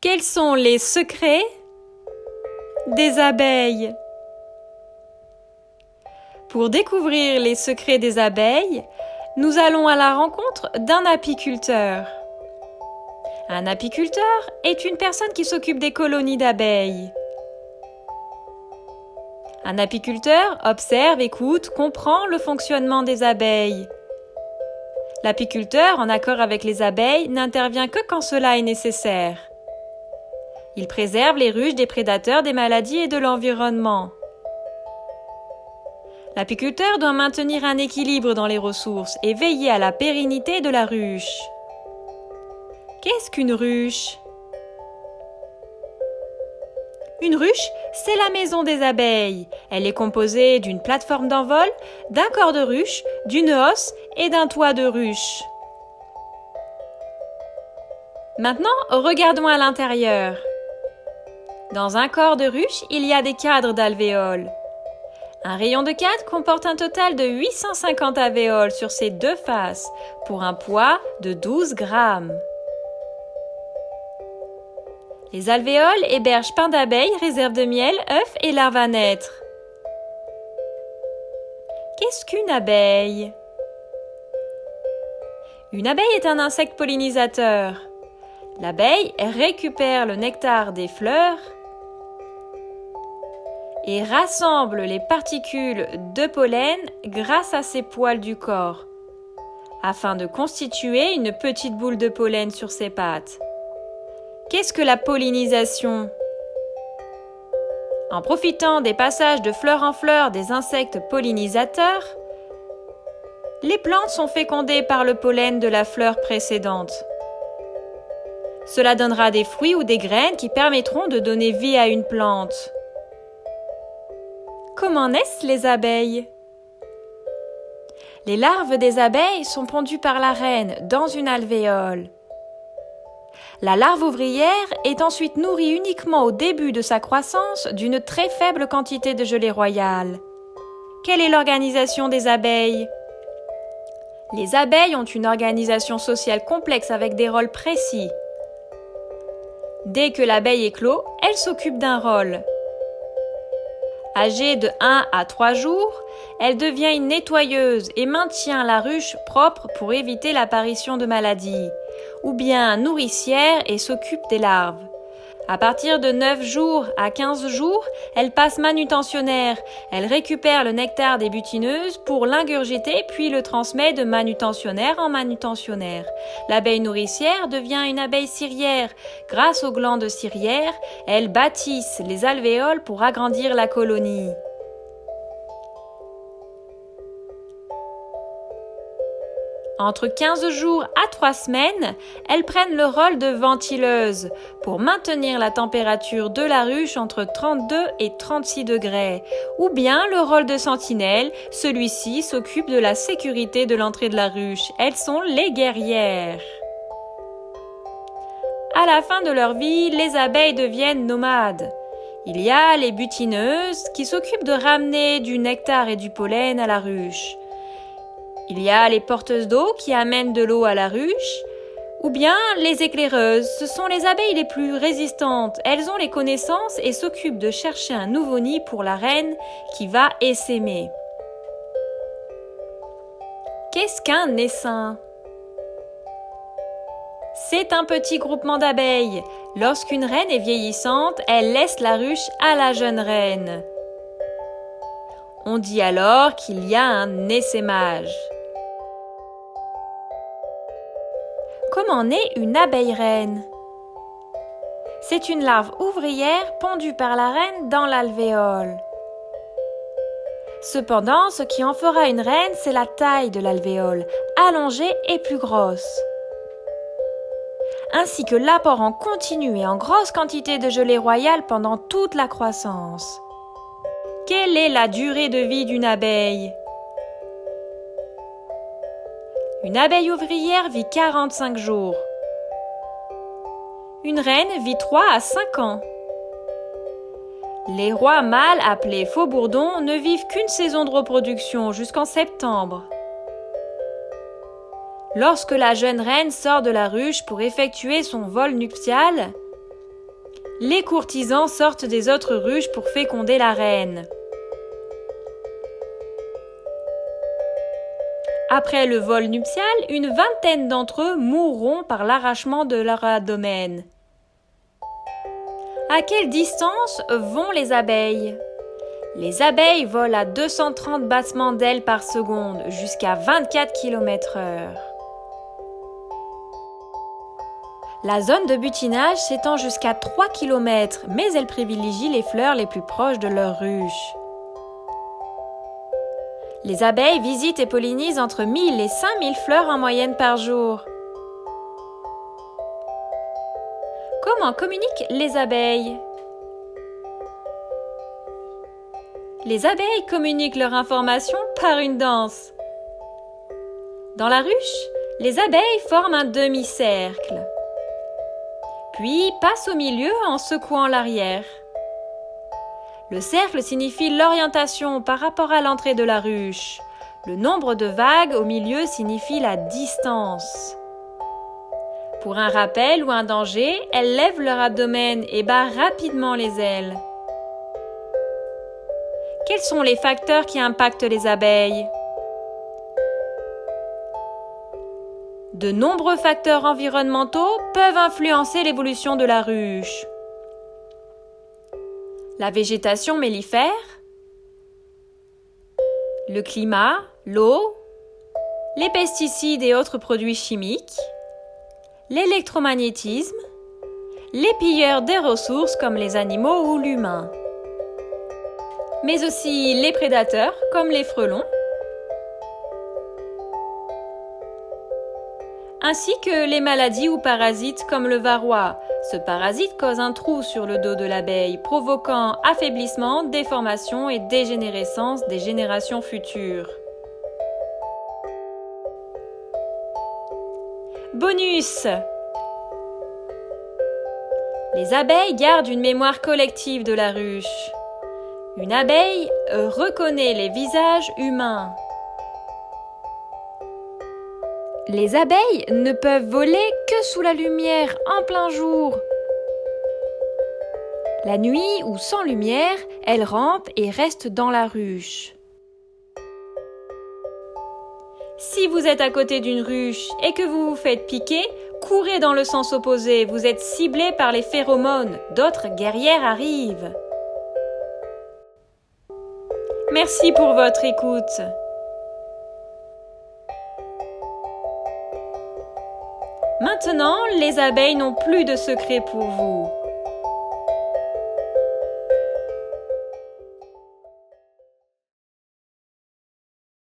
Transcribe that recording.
Quels sont les secrets des abeilles? Pour découvrir les secrets des abeilles, nous allons à la rencontre d'un apiculteur. Un apiculteur est une personne qui s'occupe des colonies d'abeilles. Un apiculteur observe, écoute, comprend le fonctionnement des abeilles. L'apiculteur, en accord avec les abeilles, n'intervient que quand cela est nécessaire. Il préserve les ruches des prédateurs, des maladies et de l'environnement. L'apiculteur doit maintenir un équilibre dans les ressources et veiller à la pérennité de la ruche. Qu'est-ce qu'une ruche? Une ruche, c'est la maison des abeilles. Elle est composée d'une plateforme d'envol, d'un corps de ruche, d'une hosse et d'un toit de ruche. Maintenant, regardons à l'intérieur. Dans un corps de ruche, il y a des cadres d'alvéoles. Un rayon de cadre comporte un total de 850 alvéoles sur ses deux faces, pour un poids de 12 grammes. Les alvéoles hébergent pain d'abeilles, réserves de miel, œufs et larves à naître. Qu'est-ce qu'une abeille? Une abeille est un insecte pollinisateur. L'abeille récupère le nectar des fleurs et rassemble les particules de pollen grâce à ses poils du corps, afin de constituer une petite boule de pollen sur ses pattes. Qu'est-ce que la pollinisation? En profitant des passages de fleur en fleur des insectes pollinisateurs, les plantes sont fécondées par le pollen de la fleur précédente. Cela donnera des fruits ou des graines qui permettront de donner vie à une plante. Comment naissent les abeilles? Les larves des abeilles sont pondues par la reine dans une alvéole. La larve ouvrière est ensuite nourrie uniquement au début de sa croissance d'une très faible quantité de gelée royale. Quelle est l'organisation des abeilles? Les abeilles ont une organisation sociale complexe avec des rôles précis. Dès que l'abeille éclot, elle s'occupe d'un rôle. Âgée de 1 à 3 jours, elle devient une nettoyeuse et maintient la ruche propre pour éviter l'apparition de maladies, ou bien nourricière et s'occupe des larves. À partir de 9 jours à 15 jours, elle passe manutentionnaire. Elle récupère le nectar des butineuses pour l'ingurgiter puis le transmet de manutentionnaire en manutentionnaire. L'abeille nourricière devient une abeille cirière. Grâce aux glandes cirières, elles bâtissent les alvéoles pour agrandir la colonie. Entre 15 jours à 3 semaines, elles prennent le rôle de ventileuses pour maintenir la température de la ruche entre 32 et 36 degrés, ou bien le rôle de sentinelle, celui-ci s'occupe de la sécurité de l'entrée de la ruche. Elles sont les guerrières. À la fin de leur vie, les abeilles deviennent nomades. Il y a les butineuses qui s'occupent de ramener du nectar et du pollen à la ruche. Il y a les porteuses d'eau qui amènent de l'eau à la ruche, ou bien les éclaireuses. Ce sont les abeilles les plus résistantes. Elles ont les connaissances et s'occupent de chercher un nouveau nid pour la reine qui va essaimer. Qu'est-ce qu'un essaim? C'est un petit groupement d'abeilles. Lorsqu'une reine est vieillissante, elle laisse la ruche à la jeune reine. On dit alors qu'il y a un essaimage. Comment naît une abeille reine? C'est une larve ouvrière pondue par la reine dans l'alvéole. Cependant, ce qui en fera une reine, c'est la taille de l'alvéole, allongée et plus grosse, ainsi que l'apport en continu et en grosse quantité de gelée royale pendant toute la croissance. Quelle est la durée de vie d'une abeille? Une abeille ouvrière vit 45 jours. Une reine vit 3 à 5 ans. Les rois mâles, appelés faux-bourdons, ne vivent qu'une saison de reproduction, jusqu'en septembre. Lorsque la jeune reine sort de la ruche pour effectuer son vol nuptial, Les courtisans sortent des autres ruches pour féconder la reine. Après le vol nuptial, une vingtaine d'entre eux mourront par l'arrachement de leur abdomen. À quelle distance vont les abeilles? Les abeilles volent à 230 battements d'ailes par seconde, jusqu'à 24 km/h. La zone de butinage s'étend jusqu'à 3 km, mais elles privilégient les fleurs les plus proches de leur ruche. Les abeilles visitent et pollinisent entre 1000 et 5000 fleurs en moyenne par jour. Comment communiquent les abeilles? Les abeilles communiquent leur information par une danse. Dans la ruche, les abeilles forment un demi-cercle, puis passent au milieu en secouant l'arrière. Le cercle signifie l'orientation par rapport à l'entrée de la ruche. Le nombre de vagues au milieu signifie la distance. Pour un rappel ou un danger, elles lèvent leur abdomen et barrent rapidement les ailes. Quels sont les facteurs qui impactent les abeilles? De nombreux facteurs environnementaux peuvent influencer l'évolution de la ruche. La végétation mellifère, le climat, l'eau, les pesticides et autres produits chimiques, l'électromagnétisme, les pilleurs des ressources comme les animaux ou l'humain, mais aussi les prédateurs comme les frelons, ainsi que les maladies ou parasites comme le varroa. Ce parasite cause un trou sur le dos de l'abeille, provoquant affaiblissement, déformation et dégénérescence des générations futures. Bonus! Les abeilles gardent une mémoire collective de la ruche. Une abeille reconnaît les visages humains. Les abeilles ne peuvent voler que sous la lumière en plein jour. La nuit ou sans lumière, elles rampent et restent dans la ruche. Si vous êtes à côté d'une ruche et que vous vous faites piquer, courez dans le sens opposé, vous êtes ciblé par les phéromones, d'autres guerrières arrivent. Merci pour votre écoute. Maintenant, les abeilles n'ont plus de secret pour vous.